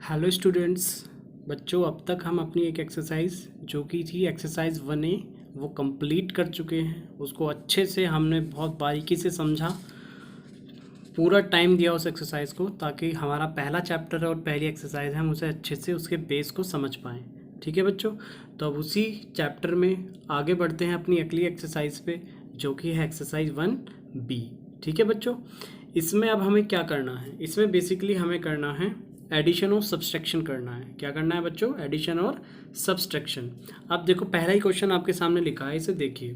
Hello students. बच्चों, अब तक हम अपनी एक एक्सरसाइज जो कि थी एक्सरसाइज 1A वो कंप्लीट कर चुके हैं। उसको अच्छे से हमने बहुत बारीकी से समझा, पूरा टाइम दिया उस एक्सरसाइज को, ताकि हमारा पहला चैप्टर और पहली एक्सरसाइज है हम उसे अच्छे से उसके बेस को समझ पाएँ। ठीक है बच्चों, तो अब उसी चैप्टर में आगे बढ़ते हैं अपनी अगली एक्सरसाइज पे, जो कि है एक्सरसाइज 1B। ठीक है बच्चों, इसमें अब हमें क्या करना है? इसमें बेसिकली हमें करना है एडिशन और सब्सट्रैक्शन करना है। क्या करना है बच्चों? एडिशन और सब्सट्रैक्शन। अब देखो, पहला ही क्वेश्चन आपके सामने लिखा है, इसे देखिए।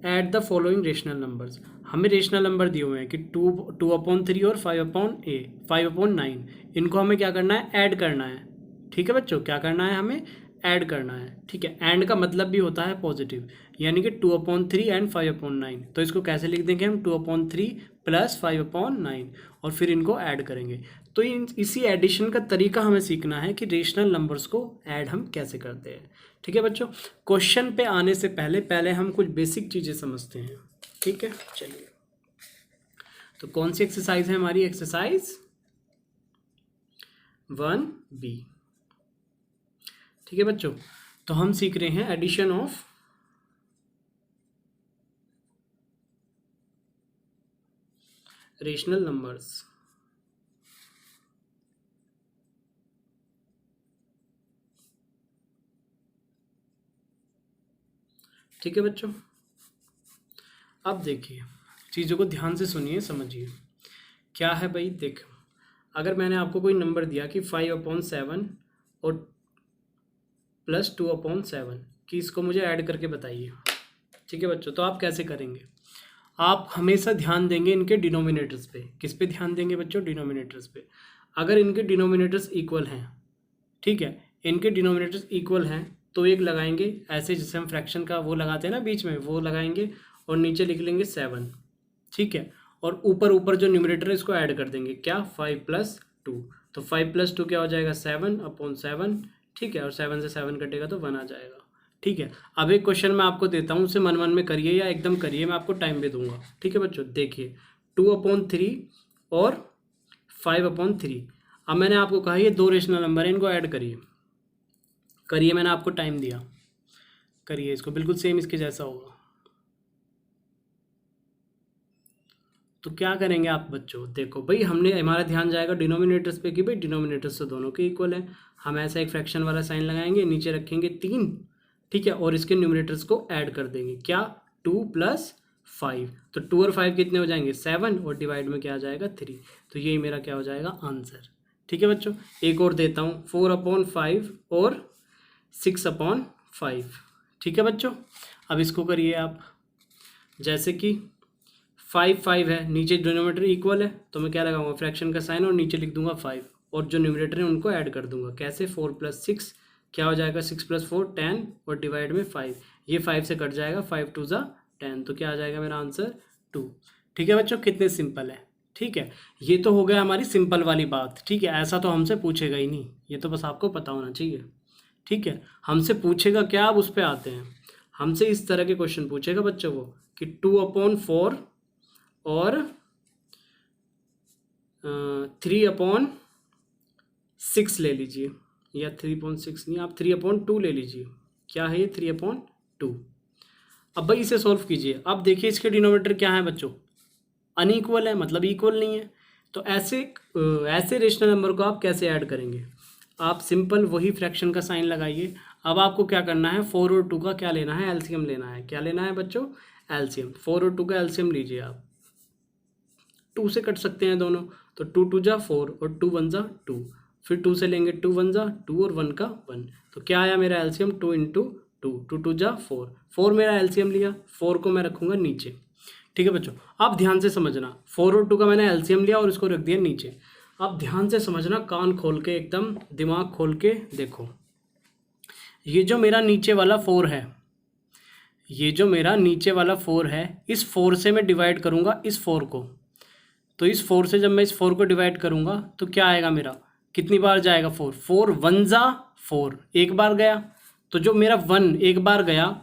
Add the following rational numbers. हमें रेशनल नंबर दिए हुए हैं कि 2/3 और 5/9। इनको हमें क्या करना है? ऐड करना है। ठीक है बच्चों, क्या करना है? हमें ऐड करना है। ठीक है, एंड का मतलब भी होता है पॉजिटिव, यानी कि 2/3 एंड 5/9। तो इसको कैसे लिख देंगे हम? 2/3 प्लस 5/9, और फिर इनको ऐड करेंगे। तो इसी एडिशन का तरीका हमें सीखना है कि रेशनल नंबर्स को ऐड हम कैसे करते हैं। ठीक है बच्चों, क्वेश्चन पे आने से पहले हम कुछ बेसिक चीज़ें समझते हैं। ठीक है, चलिए। तो कौन सी एक्सरसाइज है हमारी? Exercise 1B। ठीक है बच्चों, तो हम सीख रहे हैं एडिशन ऑफ रेशनल नंबर्स। ठीक है बच्चों, अब देखिए, चीज़ों को ध्यान से सुनिए, समझिए। क्या है भाई? देखो, अगर मैंने आपको कोई नंबर दिया कि 5/7 और +2/7 कि इसको मुझे ऐड करके बताइए। ठीक है बच्चों, तो आप कैसे करेंगे? आप हमेशा ध्यान देंगे इनके डिनोमिनेटर्स पे। किस पे ध्यान देंगे बच्चों? डिनोमिनेटर्स पे। अगर इनके डिनोमिनेटर्स इक्वल हैं, ठीक है, इनके डिनोमिनेटर्स इक्वल हैं, तो एक लगाएंगे ऐसे, जैसे हम फ्रैक्शन का वो लगाते हैं ना बीच में, वो लगाएंगे और नीचे लिख लेंगे 7। ठीक है, और ऊपर ऊपर जो न्यूमरेटर है इसको ऐड कर देंगे। क्या? 5+2। तो 5+2 क्या हो जाएगा? 7/7। ठीक है, और 7 से 7 कटेगा तो 1 आ जाएगा। ठीक है, अब एक क्वेश्चन मैं आपको देता हूँ, उसे मन मन में करिए या एकदम करिए, मैं आपको टाइम भी दूंगा। ठीक है बच्चों, देखिए, 2/3 और 5/3। अब मैंने आपको कहा ये दो रेशनल नंबर है, इनको ऐड करिए। करिए, मैंने आपको टाइम दिया, करिए इसको, बिल्कुल सेम इसके जैसा होगा। तो क्या करेंगे आप बच्चों? देखो भाई, हमारा ध्यान जाएगा डिनोमिनेटर्स पे कि भाई डिनोमिनेटर्स तो दोनों के इक्वल है। हम ऐसा एक फ्रैक्शन वाला साइन लगाएंगे, नीचे रखेंगे 3। ठीक है, और इसके न्यूमरेटर्स को ऐड कर देंगे। क्या? 2 + 5। तो 2 और 5 कितने हो जाएंगे? 7, और डिवाइड में क्या आ जाएगा? 3। तो यही मेरा क्या हो जाएगा? आंसर। ठीक है बच्चों, एक और देता हूँ, 4/5 और 6/5। ठीक है बच्चों, अब इसको करिए आप। जैसे कि 5 है, नीचे डिनोमिनेटर इक्वल है, तो मैं क्या लगाऊंगा? फ्रैक्शन का साइन, और नीचे लिख दूंगा 5, और जो न्यूमरेटर है उनको ऐड कर दूंगा। कैसे? 4 + 6 क्या हो जाएगा? 6 + 4 10, और डिवाइड में 5। ये 5 से कट जाएगा, 5 2 ज़ा 10, तो क्या आ जाएगा मेरा आंसर? 2। ठीक है बच्चों, कितने सिंपल है। ठीक है, ये तो हो गया हमारी सिंपल वाली बात। ठीक है, ऐसा तो हमसे पूछेगा ही नहीं, ये तो बस आपको पता होना चाहिए। ठीक है, हमसे पूछेगा क्या? अब उस पर आते हैं। हमसे इस तरह के क्वेश्चन पूछेगा बच्चों को कि 2/4 और 3/6 ले लीजिए, या 3/6 नहीं, आप 3/2 ले लीजिए। क्या है ये? 3/2। अब भाई इसे सॉल्व कीजिए। अब देखिए, इसके डिनोमिनेटर क्या है बच्चों? अनइक्वल है, मतलब इक्वल नहीं है। तो ऐसे रेशनल नंबर को आप कैसे ऐड करेंगे? आप सिंपल वही फ्रैक्शन का साइन लगाइए। अब आपको क्या करना है? 4 और 2 का क्या लेना है? एलसीएम लेना है। क्या लेना है बच्चों? एलसीएम। 4 और 2 का एलसीएम लीजिए आप। 2 से कट सकते हैं दोनों, तो 2 2 जा 4 और 2 1 जा 2। फिर 2 से लेंगे, 2 1 जा 2 और 1 का 1। तो क्या आया मेरा एलसीएम? 2 × 2, 2 2 जा 4। 4 मेरा एलसीएम लिया, 4 को मैं रखूंगा नीचे। ठीक है बच्चों, अब ध्यान से समझना, 4 और 2 का मैंने एलसीएम लिया और इसको रख दिया नीचे। अब ध्यान से समझना, कान खोल के, एकदम दिमाग खोल के देखो। ये जो मेरा नीचे वाला 4 है, ये जो मेरा नीचे वाला 4 है, इस 4 से मैं डिवाइड करूंगा इस 4 को। तो इस 4 से जब मैं इस 4 को डिवाइड करूंगा तो क्या आएगा मेरा? कितनी बार जाएगा 4? 4 1 जा 4, एक बार गया। तो जो मेरा 1 एक बार गया,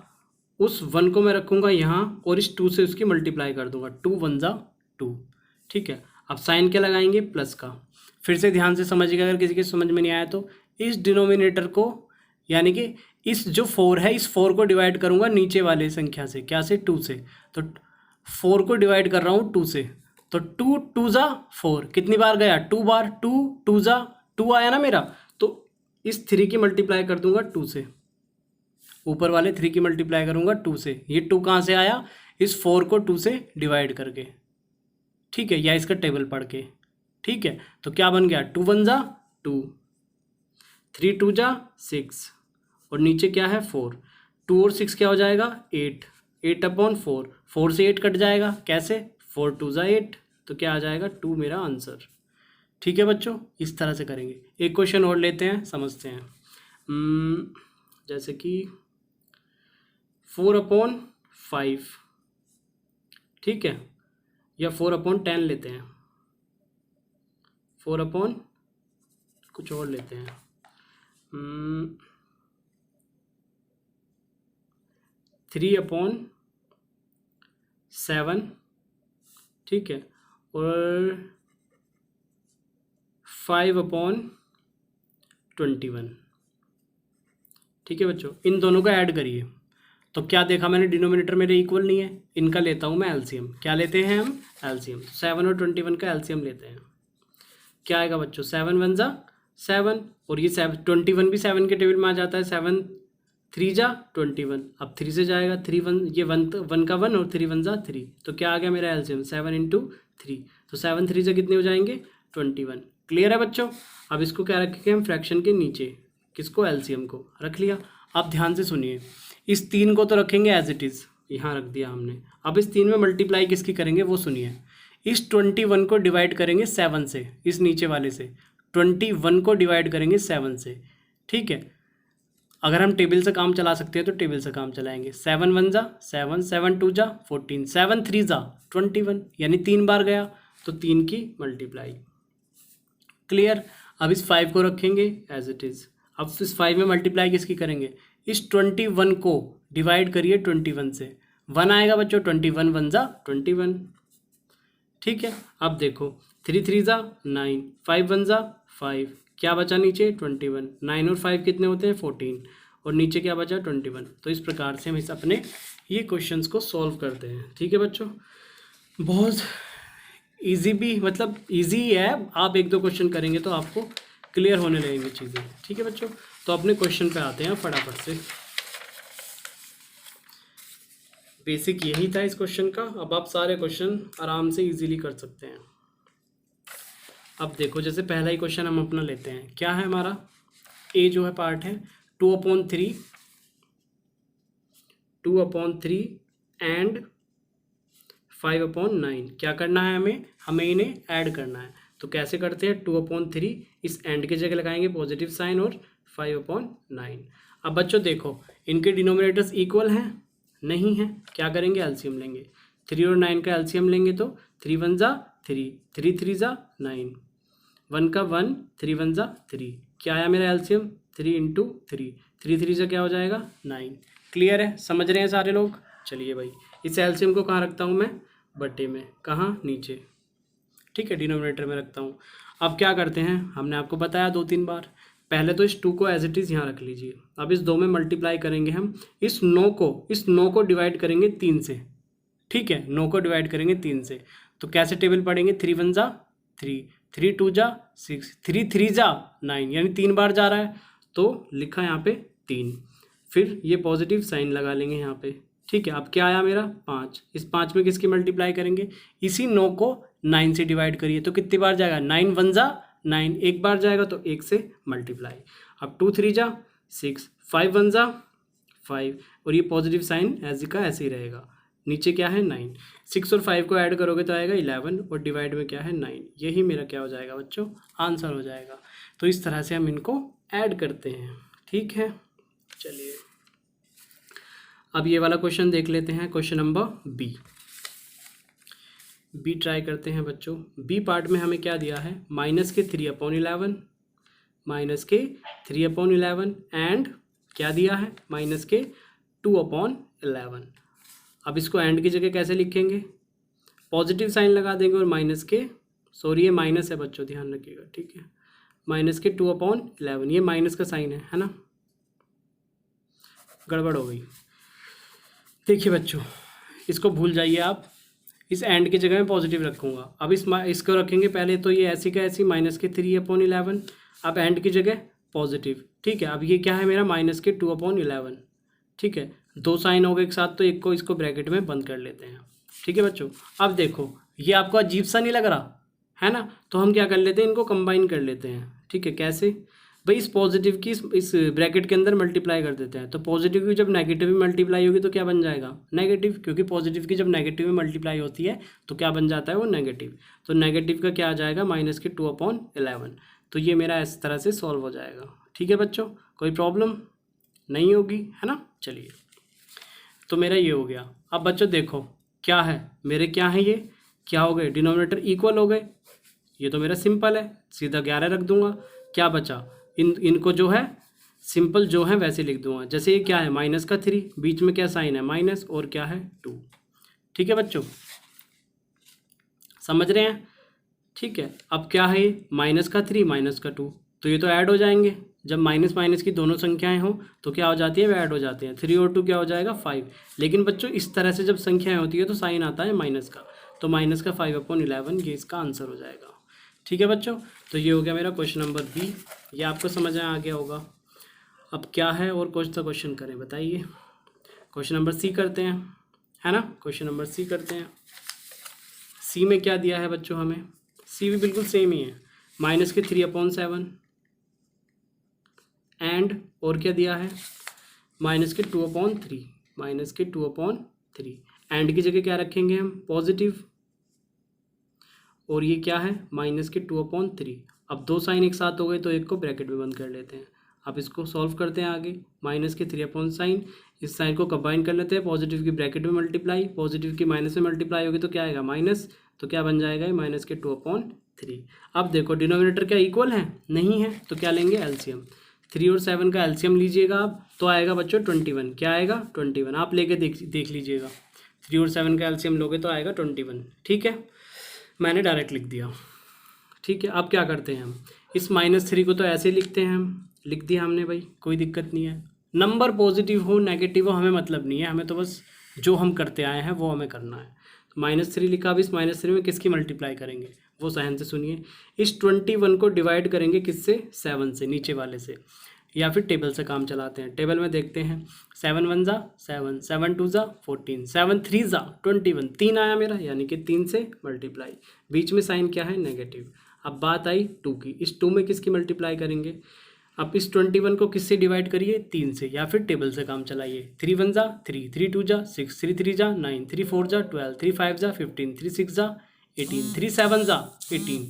उस 1 को मैं रखूंगा यहाँ, और इस 2 से उसकी मल्टीप्लाई कर दूंगा। 2 1 जा 2। ठीक है, अब साइन क्या लगाएंगे? प्लस का। फिर से ध्यान से समझिएगा, अगर किसी के समझ में नहीं आया तो। इस डिनोमिनेटर को, यानी कि इस जो 4 है, इस 4 को डिवाइड करूँगा नीचे वाले संख्या से, क्या से, 2 से। तो 4 को डिवाइड कर रहा हूँ 2 से, तो 2 2 जा 4, कितनी बार गया, 2 बार, 2 2 जा 2 आया ना मेरा। तो इस 3 की मल्टीप्लाई कर दूंगा 2 से, ऊपर वाले 3 की मल्टीप्लाई करूंगा 2 से। ये 2 कहाँ से आया, इस 4 को 2 से डिवाइड करके, ठीक है, या इसका टेबल पढ़ के, ठीक है। तो क्या बन गया, 2 1 जा 2, 3 2 जा 6, और नीचे क्या है 4, 2 और 6 क्या हो जाएगा 8, 8/4, 4 से 8 कट जाएगा, कैसे, 4 2 जा 8, तो क्या आ जाएगा 2 मेरा आंसर। ठीक है बच्चों, इस तरह से करेंगे। एक क्वेश्चन और लेते हैं, समझते हैं। जैसे कि 4/5, ठीक है, या 4/10 लेते हैं, 4/ कुछ और लेते हैं, 3/7, ठीक है, और 5/21, ठीक है बच्चों। इन दोनों को ऐड करिए, तो क्या देखा मैंने, डिनोमिनेटर मेरे इक्वल नहीं है, इनका लेता हूँ मैं एलसीएम। क्या लेते हैं हम, एलसीएम। 7 और 21 का एलसीएम लेते हैं, क्या आएगा बच्चों, 7 1 जा 7, और ये 21 भी 7 के टेबल में आ जाता है, 7 3 जा 21, अब 3 से जाएगा, 3 1, ये 1 का 1 और 3 1 जा 3, तो क्या आ गया मेरा एलसीएम, 7 × 3, तो 7 3 से कितने हो जाएंगे 21। क्लियर है बच्चों। अब इसको क्या रखेंगे हम, फ्रैक्शन के नीचे, किसको, एलसीएम को रख लिया। अब ध्यान से सुनिए, इस 3 को तो रखेंगे एज इट इज़, यहाँ रख दिया हमने। अब इस 3 में मल्टीप्लाई किसकी करेंगे वो सुनिए। इस 21 को डिवाइड करेंगे 7 से, इस नीचे वाले से 21 को डिवाइड करेंगे 7 से, ठीक है। अगर हम टेबल से काम चला सकते हैं तो टेबल से काम चलाएंगे। 7 1 जा 7, 7 2 जा 14, 7 3 जा 21, यानी 3 बार गया, तो 3 की मल्टीप्लाई। क्लियर। अब इस 5 को रखेंगे एज इट इज़। अब इस 5 में मल्टीप्लाई किसकी करेंगे, इस 21 को डिवाइड करिए 21 से, 1 आएगा बच्चों, 21 1 जा 21, ठीक है। अब देखो 3 3 जा 9, 5 1 जा 5, क्या बचा नीचे 21, 9 और 5 कितने होते हैं 14, और नीचे क्या बचा 21। तो इस प्रकार से हम इस अपने ये क्वेश्चंस को सॉल्व करते हैं, ठीक है बच्चों। बहुत इजी भी, मतलब इजी ही है, आप 1 2 क्वेश्चन करेंगे तो आपको क्लियर होने लगेंगी चीज़ें, ठीक है बच्चों। तो अपने क्वेश्चन पे आते हैं फटाफट से। बेसिक यही था इस क्वेश्चन का। अब आप सारे क्वेश्चन आराम से इजीली कर सकते हैं। अब देखो, जैसे पहला ही क्वेश्चन हम अपना लेते हैं, क्या है हमारा, ए जो है पार्ट है 2/3 एंड 5/9। क्या करना है हमें इन्हें ऐड करना है। तो कैसे करते हैं, 2/3 इस एंड की जगह लगाएंगे पॉजिटिव साइन, और 5/9। अब बच्चों देखो, इनके डिनोमिनेटर्स इक्वल हैं, नहीं है, क्या करेंगे, एलसीएम लेंगे। 3 और 9 का एलसीएम लेंगे तो 3 1 जा 3, 3 3 जा 9, 1 का 1, 3 1 जा 3, क्या आया मेरा एलसीएम, 3 × 3, 3 3 से क्या हो जाएगा 9। क्लियर है, समझ रहे हैं सारे लोग। चलिए भाई, इस एलसीएम को कहाँ रखता हूँ मैं, बटे में, कहाँ, नीचे, ठीक है, डिनोमिनेटर में रखता हूँ। अब क्या करते हैं, हमने आपको बताया 2-3 बार। पहले तो इस 2 को एज इट इज़ यहाँ रख लीजिए। अब इस 2 में मल्टीप्लाई करेंगे हम, इस 9 को डिवाइड करेंगे 3 से, ठीक है, 9 को डिवाइड करेंगे 3 से। तो कैसे टेबल पढ़ेंगे, 3 1 जा 3, 3 2 जा 6, 3 3 जा 9, यानी 3 बार जा रहा है, तो लिखा यहाँ पे 3, फिर ये पॉजिटिव साइन लगा लेंगे यहाँ पे, ठीक है। अब क्या आया मेरा 5, इस 5 में किसकी मल्टीप्लाई करेंगे, इसी 9 को 9 से डिवाइड करिए, तो कितनी बार जाएगा, 9 1 जा 9, एक बार जाएगा, तो 1 से मल्टीप्लाई। अब 2 3 जा 6, 5 1 जा 5, और ये पॉजिटिव साइन ऐसे का ऐसे ही रहेगा, नीचे क्या है 9, 6 और 5 को ऐड करोगे तो आएगा 11, और डिवाइड में क्या है 9, यही मेरा क्या हो जाएगा बच्चों, आंसर हो जाएगा। तो इस तरह से हम इनको ऐड करते हैं, ठीक है। चलिए अब ये वाला क्वेश्चन देख लेते हैं, क्वेश्चन नंबर बी ट्राई करते हैं बच्चों। बी पार्ट में हमें क्या दिया है, -3/11, -3/11 एंड क्या दिया है, -2/11। अब इसको एंड की जगह कैसे लिखेंगे, पॉजिटिव साइन लगा देंगे और माइनस के सॉरी ये माइनस है बच्चों, ध्यान रखिएगा, ठीक है। माइनस के 2/11, ये माइनस का साइन है ना, गड़बड़ हो गई। देखिए बच्चों, इसको भूल जाइए आप, इस एंड की जगह में पॉजिटिव रखूँगा। अब इसको रखेंगे पहले तो ये ऐसी का ऐसी माइनस के 3/11, अब एंड की जगह पॉजिटिव, ठीक है। अब ये क्या है मेरा माइनस के 2/11, ठीक है। दो साइन हो गए एक साथ, तो एक को इसको ब्रैकेट में बंद कर लेते हैं, ठीक है बच्चों। अब देखो ये आपको अजीब सा नहीं लग रहा है ना, तो हम क्या कर लेते हैं, इनको कंबाइन कर लेते हैं, ठीक है। कैसे भाई, इस पॉजिटिव की इस ब्रैकेट के अंदर मल्टीप्लाई कर देते हैं, तो पॉजिटिव की जब नेगेटिव में मल्टीप्लाई होगी तो क्या बन जाएगा, नेगेटिव, क्योंकि पॉजिटिव की जब नेगेटिव में मल्टीप्लाई होती है तो क्या बन जाता है वो नेगेटिव। तो नेगेटिव का क्या आ जाएगा, माइनस के 2/11। तो ये मेरा इस तरह से सॉल्व हो जाएगा, ठीक है बच्चों, कोई प्रॉब्लम नहीं होगी, है ना। चलिए, तो मेरा ये हो गया। अब बच्चों देखो क्या है, मेरे क्या है ये, क्या हो गए, डिनोमिनेटर इक्वल हो गए, ये तो मेरा सिंपल है, सीधा 11 रख दूंगा। क्या बचा, इनको जो है सिंपल जो है वैसे लिख दूंगा। जैसे ये क्या है, माइनस का 3, बीच में क्या साइन है, माइनस, और क्या है 2, ठीक है बच्चों, समझ रहे हैं, ठीक है। अब क्या है ये, माइनस का 3 माइनस का 2, तो ये तो ऐड हो जाएंगे। जब माइनस माइनस की दोनों संख्याएं हो तो क्या हो जाती है, वे ऐड हो जाते हैं। 3 और 2 क्या हो जाएगा, 5। लेकिन बच्चों इस तरह से जब संख्याएं होती है तो साइन आता है माइनस का, तो माइनस का 5/11 ये इसका आंसर हो जाएगा, ठीक है बच्चों। तो ये हो गया मेरा क्वेश्चन नंबर बी, ये आपको समझ में आ गया होगा। अब क्या है और कौन सा क्वेश्चन करें बताइए, क्वेश्चन नंबर सी करते हैं, है ना। क्वेश्चन नंबर सी करते हैं। सी में क्या दिया है बच्चों हमें, सी भी बिल्कुल सेम ही है, माइनस के 3/7 एंड, और क्या दिया है, माइनस के 2/3, माइनस के 2/3। एंड की जगह क्या रखेंगे हम, पॉजिटिव, और ये क्या है, माइनस के 2/3। अब दो साइन एक साथ हो गए तो एक को ब्रैकेट में बंद कर लेते हैं। अब इसको सॉल्व करते हैं आगे, माइनस के 3 साइन, इस साइन को कंबाइन कर लेते हैं, पॉजिटिव की ब्रैकेट में मल्टीप्लाई, पॉजिटिव की माइनस में मल्टीप्लाई होगी तो क्या आएगा, माइनस, तो क्या बन जाएगा, माइनस के 2/3। अब देखो डिनोमिनेटर क्या इक्वल है, नहीं है, तो क्या लेंगे, एलसीएम। 3 और 7 का एलसीएम लीजिएगा आप, तो आएगा बच्चों 21, क्या आएगा 21, आप लेके देख लीजिएगा। 3 और 7 का एलसीएम लोगे तो आएगा 21, ठीक है। मैंने डायरेक्ट लिख दिया, ठीक है। अब क्या करते हैं हम, इस -3 को तो ऐसे लिखते हैं, हम लिख दिया हमने भाई, कोई दिक्कत नहीं है। नंबर पॉजिटिव हो नेगेटिव हो हमें मतलब नहीं है, हमें तो बस जो हम करते आए हैं वो हमें करना है। तो -3 लिखा, अब इस -3 में किसकी मल्टीप्लाई करेंगे, वो सहन से सुनिए। इस 21 को डिवाइड करेंगे किससे, 7 से, नीचे वाले से, या फिर टेबल से काम चलाते हैं। टेबल में देखते हैं, 7 1 जा 7, 7 2 जा 14, 7 3 जा 21, 3 आया मेरा, यानी कि 3 से मल्टीप्लाई, बीच में साइन क्या है, नेगेटिव। अब बात आई 2 की, इस 2 में किसकी मल्टीप्लाई करेंगे, अब इस 21 को किससे डिवाइड करिए, 3 से, या फिर टेबल से काम चलाइए। 3 1 जा 3, 3 2 जा 6, 3 3 जा 9, 3 4 जा 12, 3 5 जा 15, 3 6 जा 18, 3 7 जा 18,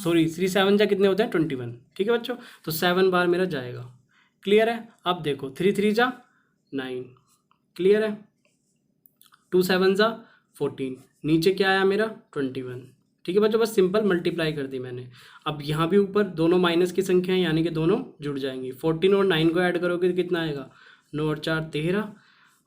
सॉरी 3 7 जा कितने होते हैं, 21, ठीक है बच्चों। तो 7 बार मेरा जाएगा, क्लियर है। अब देखो 3 3 जा 9, क्लियर है, 2 7 जा 14, नीचे क्या आया मेरा 21, ठीक है बच्चों। बस सिंपल मल्टीप्लाई कर दी मैंने। अब यहाँ भी ऊपर दोनों माइनस की संख्या है, यानी कि दोनों जुड़ जाएंगी। 14 और 9 को ऐड करोगे तो कितना आएगा, 9 और 4 13,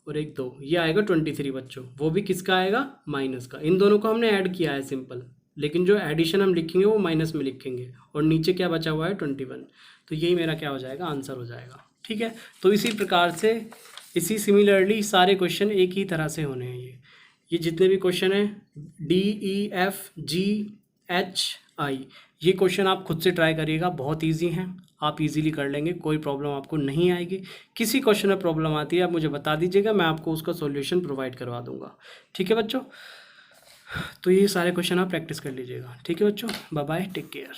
और 1 2, ये आएगा 23 बच्चों, वो भी किसका आएगा, माइनस का। इन दोनों को हमने ऐड किया है सिंपल, लेकिन जो एडिशन हम लिखेंगे वो माइनस में लिखेंगे, और नीचे क्या बचा हुआ है 21, तो यही मेरा क्या हो जाएगा, आंसर हो जाएगा, ठीक है। तो इसी प्रकार से, इसी सिमिलरली सारे क्वेश्चन एक ही तरह से होने हैं। ये जितने भी क्वेश्चन हैं DEFGHI, ये क्वेश्चन आप खुद से ट्राई करिएगा, बहुत इजी हैं, आप इजीली कर लेंगे, कोई प्रॉब्लम आपको नहीं आएगी। किसी क्वेश्चन में प्रॉब्लम आती है आप मुझे बता दीजिएगा, मैं आपको उसका सॉल्यूशन प्रोवाइड करवा दूंगा, ठीक है बच्चों। तो ये सारे क्वेश्चन आप प्रैक्टिस कर लीजिएगा, ठीक है बच्चों। Bye bye, take care.